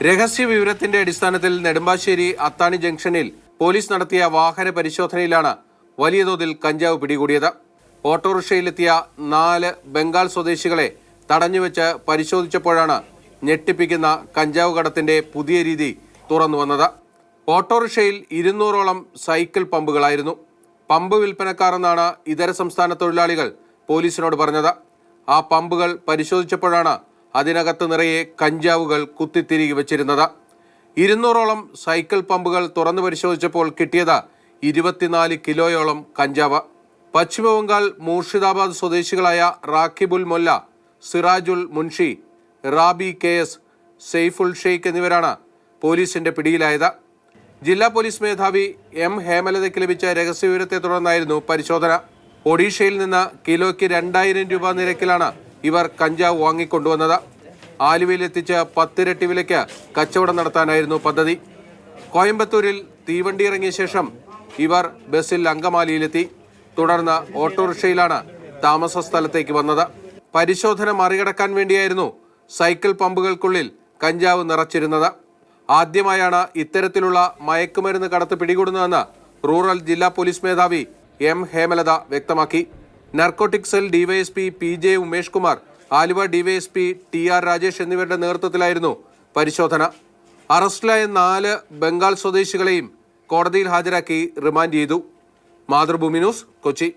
രഹസ്യ വിവരത്തിന്റെ അടിസ്ഥാനത്തിൽ നെടുമ്പാശ്ശേരി അത്താണി ജംഗ്ഷനിൽ പോലീസ് നടത്തിയ വാഹന പരിശോധനയിലാണ് വലിയ തോതിൽ കഞ്ചാവ് പിടികൂടിയത്. ഓട്ടോറിക്ഷയിലെത്തിയ 4 ബംഗാൾ സ്വദേശികളെ തടഞ്ഞുവെച്ച് പരിശോധിച്ചപ്പോഴാണ് ഞെട്ടിപ്പിക്കുന്ന കഞ്ചാവ് കടത്തിന്റെ പുതിയ രീതി തുറന്നുവന്നത്. ഓട്ടോറിക്ഷയിൽ 200ഓളം സൈക്കിൾ പമ്പുകളായിരുന്നു. പമ്പ് വിൽപ്പനക്കാർ എന്നാണ് ഇതര സംസ്ഥാന തൊഴിലാളികൾ പോലീസിനോട് പറഞ്ഞത്. ആ പമ്പുകൾ പരിശോധിച്ചപ്പോഴാണ് അതിനകത്ത് നിറയെ കഞ്ചാവുകൾ കുത്തിത്തിരികെ വെച്ചിരുന്നത്. 200ഓളം സൈക്കിൾ പമ്പുകൾ തുറന്നു പരിശോധിച്ചപ്പോൾ കിട്ടിയത് 24 കിലോയോളം കഞ്ചാവ്. പശ്ചിമബംഗാൾ മൂർഷിദാബാദ് സ്വദേശികളായ റാഖിബുൽ മൊല്ല, സിറാജുൽ മുൻഷി, റാബി KS, സെയ്ഫുൽ ഷെയ്ഖ് എന്നിവരാണ് പോലീസിന്റെ പിടിയിലായത്. ജില്ലാ പോലീസ് മേധാവി M ഹേമലതയ്ക്ക് ലഭിച്ച രഹസ്യവിവരത്തെ തുടർന്നായിരുന്നു പരിശോധന. ഒഡീഷയിൽ നിന്ന് കിലോയ്ക്ക് 2000 രൂപ നിരക്കിലാണ് ഇവർ കഞ്ചാവ് വാങ്ങിക്കൊണ്ടുവന്നത്. ആലുവയിലെത്തിച്ച് 10 ഇരട്ടി വിലയ്ക്ക് കച്ചവടം നടത്താനായിരുന്നു പദ്ധതി. കോയമ്പത്തൂരിൽ തീവണ്ടി ഇറങ്ങിയ ശേഷം ഇവർ ബസ്സിൽ അങ്കമാലിയിലെത്തി. തുടർന്ന് ഓട്ടോറിക്ഷയിലാണ് താമസ സ്ഥലത്തേക്ക് വന്നത്. പരിശോധന മറികടക്കാൻ വേണ്ടിയായിരുന്നു സൈക്കിൾ പമ്പുകൾക്കുള്ളിൽ കഞ്ചാവ് നിറച്ചിരുന്നത്. ആദ്യമായാണ് ഇത്തരത്തിലുള്ള മയക്കുമരുന്ന് കടത്ത് പിടികൂടുന്നതെന്ന് റൂറൽ ജില്ലാ പോലീസ് മേധാവി M ഹേമലത വ്യക്തമാക്കി. Narcotic cell DYSP PJ Umesh Kumar, Aluva DYSP TR Rajesh എന്നിവരുടെ നേതൃത്വത്തിലായിരുന്നു പരിശോധന. അറസ്റ്റിലായ 4 ബംഗാൾ സ്വദേശികളെയും കോടതിയിൽ ഹാജരാക്കി റിമാൻഡ് ചെയ്തു. മാതൃഭൂമി ന്യൂസ്, കൊച്ചി.